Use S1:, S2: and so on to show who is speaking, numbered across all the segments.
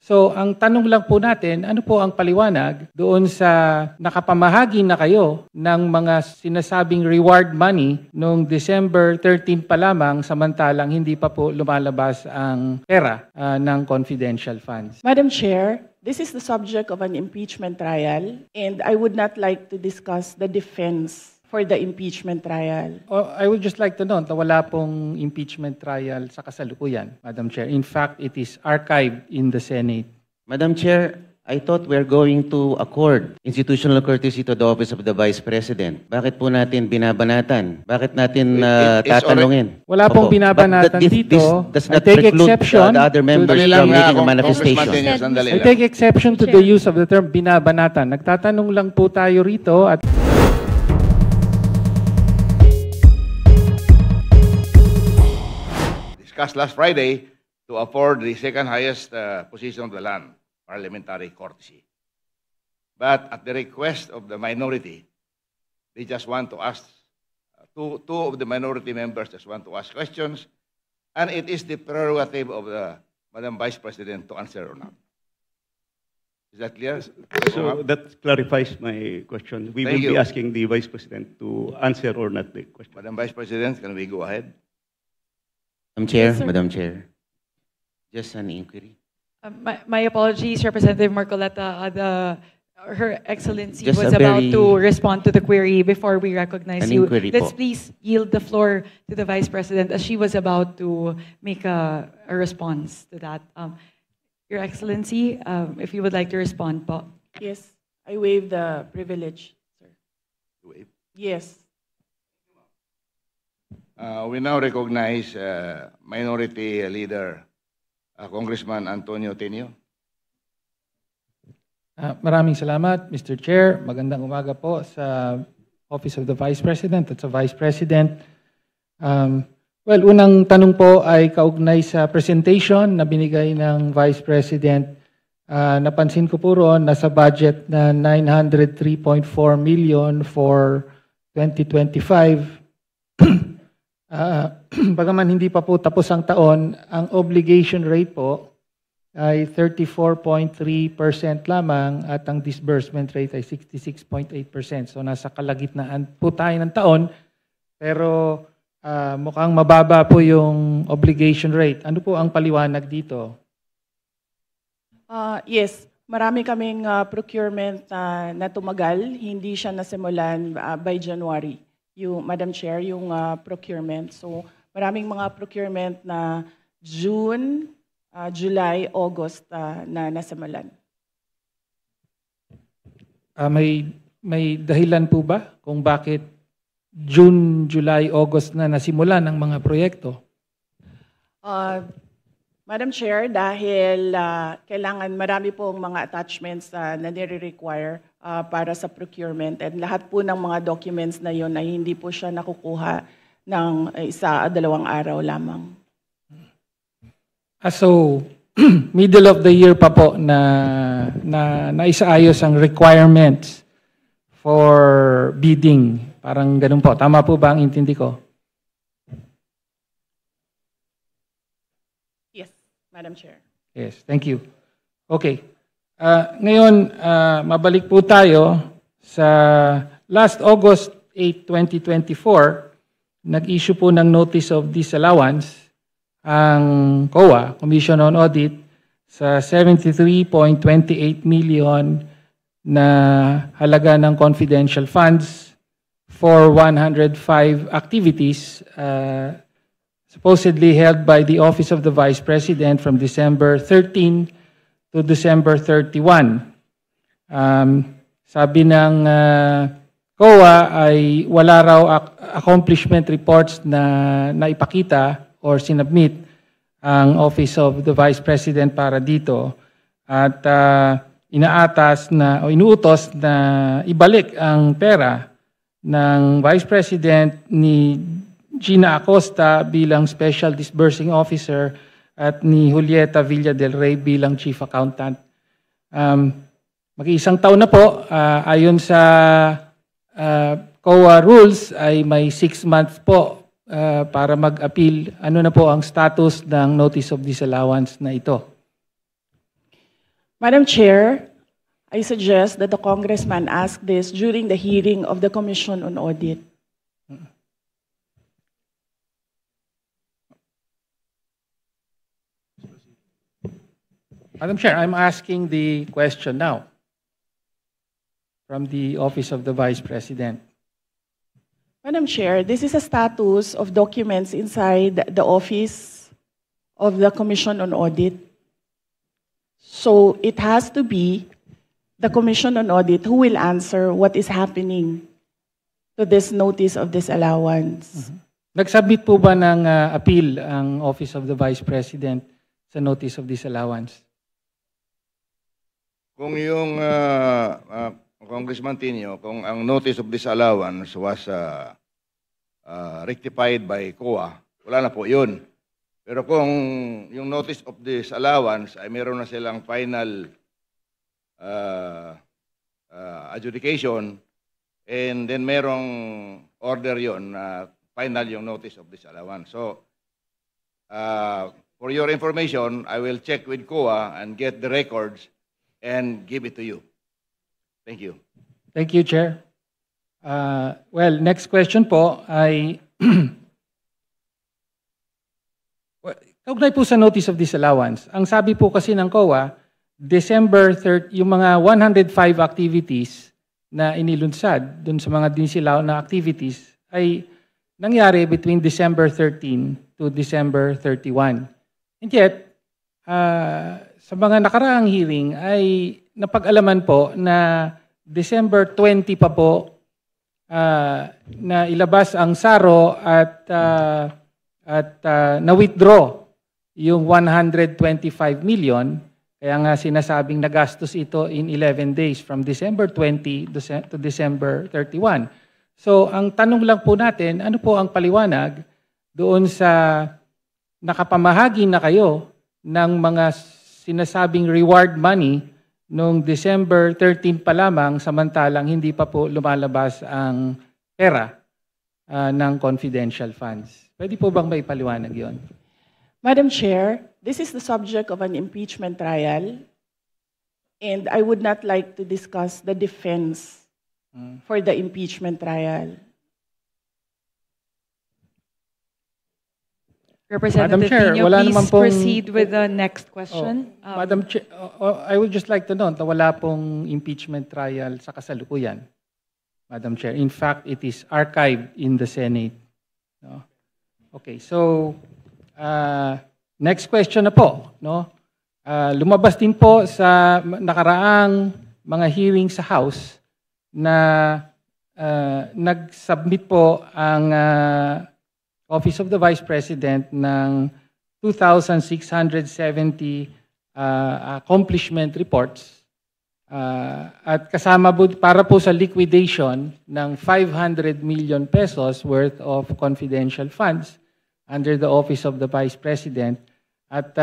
S1: So, ang tanong lang po natin, ano po ang paliwanag doon sa nakapamahagi na kayo ng mga sinasabing reward money noong December 13 pa lamang samantalang hindi pa po lumalabas ang pera ng confidential funds?
S2: Madam Chair, this is the subject of an impeachment trial, and I would not like to discuss the defense for the impeachment trial.
S1: I would just like to note na wala pong impeachment trial sa kasalukuyan, Madam Chair. In fact, it is archived in the Senate.
S3: Madam Chair, I thought we're going to accord institutional courtesy to the Office of the Vice President. Bakit po natin binabanatan? Bakit natin tatanungin?
S1: Wala pong binabanatan dito.
S3: Does
S1: I
S3: not
S1: take
S3: preclude
S1: exception
S3: the other members from making a manifestation.
S1: I take exception to the use of the term binabanatan. Nagtatanong lang po tayo rito at
S4: discussed last Friday to afford the second highest position of the land, parliamentary courtesy. But at the request of the minority, they just want to ask, two of the minority members just want to ask questions, and it is the prerogative of the Madam Vice President to answer or not. Is that clear?
S5: So that clarifies my question. We will be asking the Vice President to answer or not the question.
S4: Madam Vice President, can we go ahead?
S3: Madam Chair,
S2: Yes, sir.
S3: Madam Chair. Just an inquiry.
S6: My apologies, Representative Marcoleta. Her Excellency
S3: Just
S6: was
S3: a
S6: about
S3: very-
S6: to respond to the query before we recognize
S3: An
S6: you.
S3: inquiry
S6: Let's
S3: po.
S6: please yield the floor to the Vice President as she was about to make a response to that. Your Excellency, if you would like to respond po.
S2: Yes, I waive the privilege, sir.
S4: Waive.
S2: Yes.
S4: We now recognize Minority Leader Congressman Antonio Tenio.
S1: maraming salamat, Mr. Chair. Magandang umaga po sa Office of the Vice President at sa Vice President. Well, unang tanong po ay kaugnay sa presentation na binigay ng Vice President. Napansin ko po roon, nasa budget na 903.4 million for 2025. Bagaman hindi pa po tapos ang taon, ang obligation rate po ay 34.3% lamang at ang disbursement rate ay 66.8%. So nasa kalagitnaan po tayo ng taon, pero mukhang mababa po yung obligation rate. Ano po ang paliwanag dito?
S2: Yes, marami kaming procurement na tumagal. Hindi siya nasimulan by January, Madam Chair, yung procurement. So maraming mga procurement na June, July, August na nasimulan.
S1: May dahilan po ba kung bakit June, July, August na nasimulan ang mga proyekto?
S2: Madam Chair, dahil kailangan marami pong mga attachments na nire-require para sa procurement, and lahat po ng mga documents na yon ay hindi po siya nakukuha ng isa o dalawang araw lamang.
S1: So, middle of the year pa po na naisaayos ang requirements for bidding. Parang ganun po. Tama po ba ang intindi ko?
S2: Yes, Madam Chair.
S1: Yes, thank you. Okay. Ngayon, mabalik po tayo sa last August 8, 2024, nag-issue po ng Notice of Disallowance ang COA, Commission on Audit, sa 73.28 million na halaga ng confidential funds for 105 activities supposedly held by the Office of the Vice President from December 13 to December 31. Sabi ng COA ay wala raw accomplishment reports na naipakita or sinubmit ang Office of the Vice President para dito at inaatas na o inuutos na ibalik ang pera ng Vice President ni Gina Acosta bilang Special Disbursing Officer at ni Julieta Villa del Rey bilang Chief Accountant. Mag-iisang taon na po, ayon sa COA rules ay may 6 months po para mag-appeal. Ano na po ang status ng Notice of Disallowance na ito?
S2: Madam Chair, I suggest that the congressman ask this during the hearing of the Commission on Audit.
S1: Madam Chair, I'm asking the question now from the Office of the Vice President.
S2: Madam Chair, this is a status of documents inside the Office of the Commission on Audit. So it has to be the Commission on Audit who will answer what is happening to this notice of disallowance.
S1: Nag-submit po ba ng appeal ang Office of the Vice President sa notice of disallowance?
S4: Kung yung Congressman Tinio, kung ang notice of disallowance was rectified by COA, wala na po yun. Pero kung yung notice of disallowance ay meron na silang final adjudication and then merong order yon na final yung notice of disallowance. So, for your information, I will check with COA and get the records and give it to you. Thank you.
S1: Thank you, Chair. Well, next question po ay kaugnay po sa notice of disallowance. Ang sabi po kasi ng COA, December 30, yung mga 105 activities na inilunsad dun sa mga dinisilaw na activities ay nangyari between December 13 to December 31. And yet, sa mga nakaraang hearing ay napag-alaman po na December 20 pa po na ilabas ang SARO at na-withdraw yung 125 million. Kaya nga sinasabing nagastos ito in 11 days from December 20 to December 31. So ang tanong lang po natin, ano po ang paliwanag doon sa nakapamahagi na kayo ng mga sinasabing reward money noong December 13 pa lamang samantalang hindi pa po lumalabas ang pera ng confidential funds. Pwede po bang may paliwanag yon?
S2: Madam Chair, this is the subject of an impeachment trial, and I would not like to discuss the defense for the impeachment trial.
S6: Representative
S1: Chair,
S6: Pino,
S1: wala
S6: please
S1: naman pong-
S6: proceed with the next question.
S1: Madam Chair, I would just like to note na wala pong impeachment trial sa kasalukuyan, Madam Chair. In fact, it is archived in the Senate. No? Okay, so next question na po. No? Lumabas din po sa nakaraang mga hearing sa House na nag-submit po ang Office of the Vice President ng 2,670 accomplishment reports at kasama para po sa liquidation ng 500 million pesos worth of confidential funds under the Office of the Vice President. At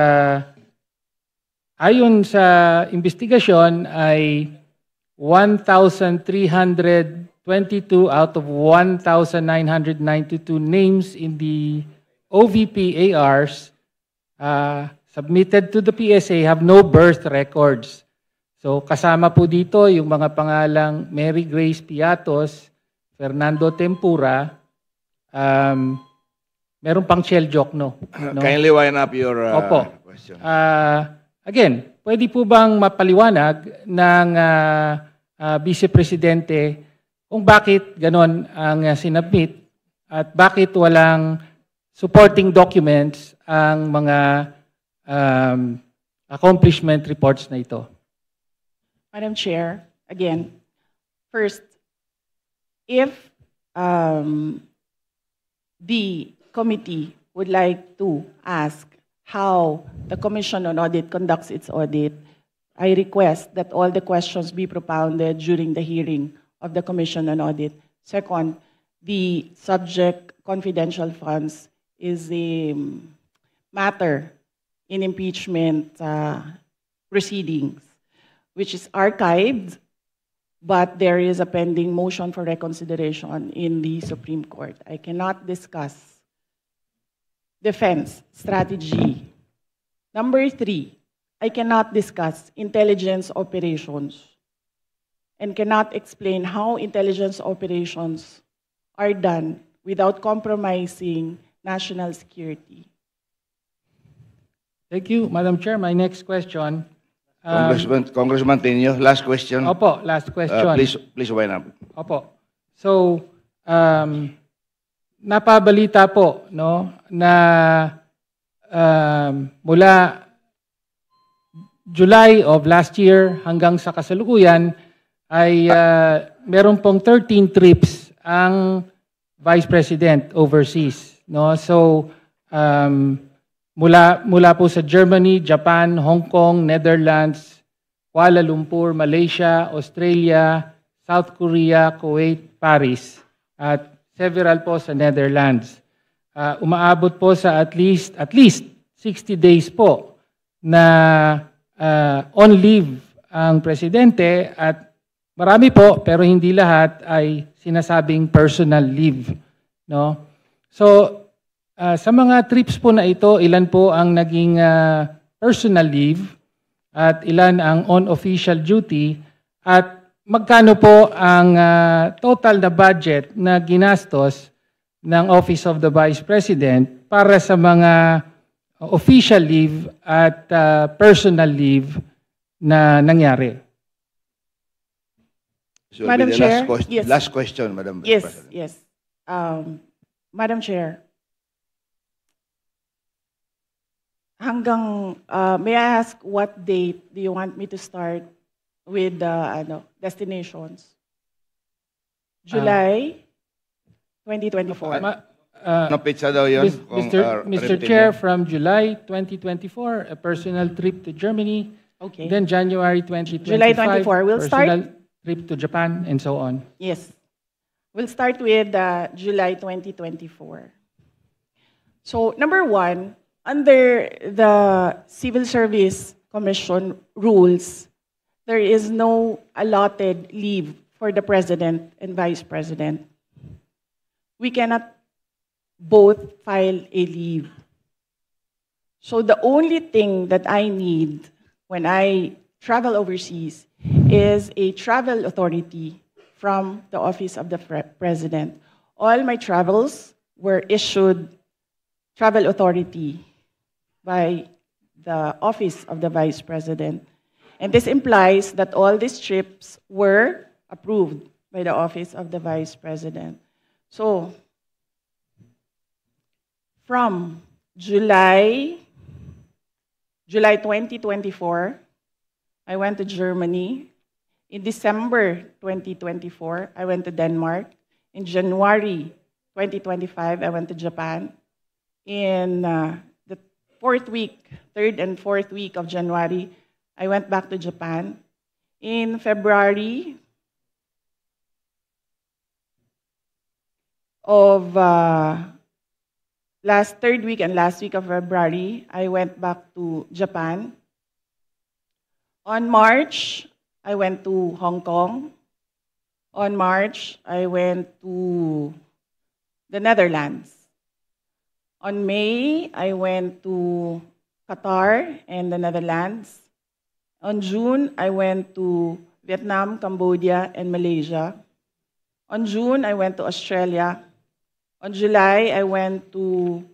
S1: ayon sa investigasyon ay 1,322 out of 1,992 names in the OVP ARs submitted to the PSA have no birth records. So kasama po dito yung mga pangalang Mary Grace Piatos, Fernando Tempura, meron pang Chel Jokno. No?
S4: Kindly wind up your question.
S1: Again, pwede po bang mapaliwanag ng Vice Presidente kung bakit ganon ang sinubmit at bakit walang supporting documents ang mga accomplishment reports na ito?
S2: Madam Chair, again, first, if the committee would like to ask how the Commission on Audit conducts its audit, I request that all the questions be propounded during the hearing of the Commission on Audit. Second, the subject confidential funds is a matter in impeachment proceedings, which is archived, but there is a pending motion for reconsideration in the Supreme Court. I cannot discuss defense strategy. Number 3, I cannot discuss intelligence operations and cannot explain how intelligence operations are done without compromising national security.
S1: Thank you, Madam Chair. My next question.
S4: Congressman Tenyo, last question.
S1: Opo, last question.
S4: Please wind up.
S1: Opo. So, napabalita po, no, na mula July of last year hanggang sa kasalukuyan ay meron pong 13 trips ang Vice President overseas, no? So, mula po sa Germany, Japan, Hong Kong, Netherlands, Kuala Lumpur, Malaysia, Australia, South Korea, Kuwait, Paris, at several po sa Netherlands. Umaabot po sa at least 60 days po na on leave ang presidente, at marami po pero hindi lahat ay sinasabing personal leave, no? So sa mga trips po na ito, ilan po ang naging personal leave at ilan ang on official duty, at magkano po ang total na budget na ginastos ng Office of the Vice President para sa mga official leave at personal leave na nangyari?
S4: So
S2: Madam Chair, yes.
S4: Last question, Madam
S2: Yes,
S4: President.
S2: yes. Madam Chair, may I ask what date do you want me to start with destinations? July 2024.
S4: Ano pizza daw yun?
S1: Mr. Chair, from July 2024, a personal trip to Germany.
S2: Okay.
S1: Then January 2025,
S2: July 24, we'll
S1: personal
S2: start?
S1: trip to Japan, and so on.
S2: Yes. We'll start with July 2024. So, number one, under the Civil Service Commission rules, there is no allotted leave for the President and Vice President. We cannot both file a leave. So the only thing that I need when I travel overseas is a travel authority from the Office of the President. All my travels were issued travel authority by the Office of the Vice President. And this implies that all these trips were approved by the Office of the Vice President. So, from July 2024, I went to Germany. In December 2024, I went to Denmark. In January 2025, I went to Japan. In the third and fourth week of January, I went back to Japan. In February of third week and last week of February, I went back to Japan. On March, I went to Hong Kong. On March, I went to the Netherlands. On May, I went to Qatar and the Netherlands. On June, I went to Vietnam, Cambodia, and Malaysia. On June, I went to Australia. On July, I went to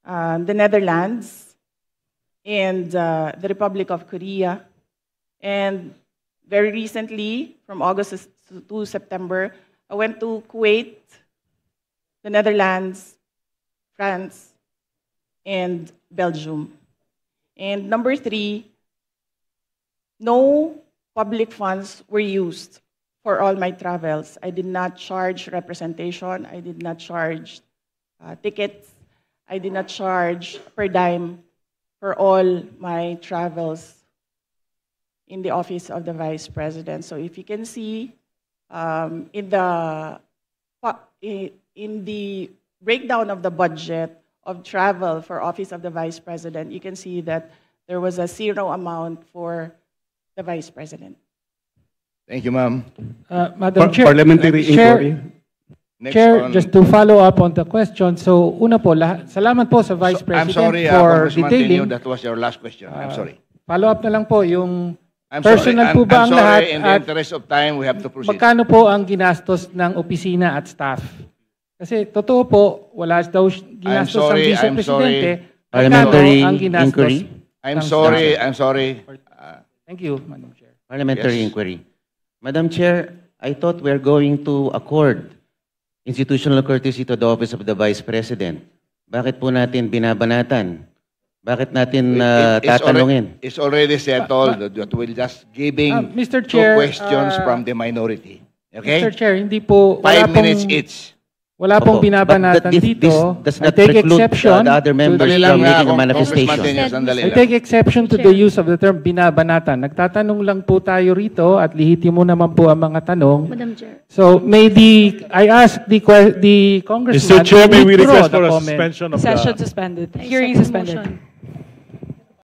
S2: the Netherlands and the Republic of Korea. And very recently, from August to September, I went to Kuwait, the Netherlands, France, and Belgium. And number three, no public funds were used for all my travels. I did not charge representation. I did not charge tickets. I did not charge per dime for all my travels in the Office of the Vice President. So if you can see in the breakdown of the budget of travel for Office of the Vice President, you can see that there was a zero amount for the Vice President.
S4: Thank you, ma'am.
S1: Madam Chair,
S5: Parliamentary
S1: Chair,
S5: inquiry.
S4: Next
S1: Chair,
S4: on-
S1: just to follow up on the question. So, una po, salamat po sa Vice
S4: I'm
S1: President
S4: sorry,
S1: for
S4: Congressman
S1: detailing.
S4: Tenyo, that was your last question. I'm sorry.
S1: Follow up na lang po yung
S4: I'm
S1: personal
S4: sorry.
S1: po ba
S4: I'm
S1: ang
S4: sorry.
S1: lahat
S4: In the
S1: at
S4: interest of time, we have to proceed.
S1: magkano po ang ginastos ng opisina at staff? Kasi totoo po, wala daw ginastos ang
S4: sorry,
S1: Vice
S4: I'm
S1: Presidente.
S4: sorry.
S3: Parliamentary
S1: Magkano ang ginastos
S3: inquiry?
S4: I'm
S1: ng
S4: sorry.
S1: staff?
S4: I'm sorry.
S1: Thank you, Madam Chair.
S3: Parliamentary
S4: Yes.
S3: inquiry. Madam Chair, I thought we're going to accord institutional courtesy to the office of the Vice President. Bakit po natin binabanatan? Bakit natin tatanungin?
S4: It's already settled that we'll just giving
S1: Mr.
S4: two
S1: Chair,
S4: questions from the minority. Okay?
S1: Mr. Chair, hindi po,
S4: 5 minutes each.
S1: wala pong
S3: Opo.
S1: binabanatan
S3: But this
S1: dito.
S3: does
S1: I
S3: not
S1: take
S3: preclude
S1: exception
S3: the other members
S4: Sandali
S1: to
S4: lang,
S3: from making a
S4: Congressman
S3: manifestation.
S4: Tenyo, sandali
S1: I
S4: lang.
S1: take exception to the use of the term binabanatan. Nagtatanong lang po tayo rito at lihitimo naman po ang mga tanong.
S7: Madam Chair.
S1: So I ask the congressman
S8: Mr. Chair, may we
S1: to withdraw
S8: request for
S1: the
S8: a
S1: comment.
S8: suspension of
S6: Session
S8: the...
S6: suspended.
S7: I
S6: Hearing
S7: second
S6: suspended.
S7: motion.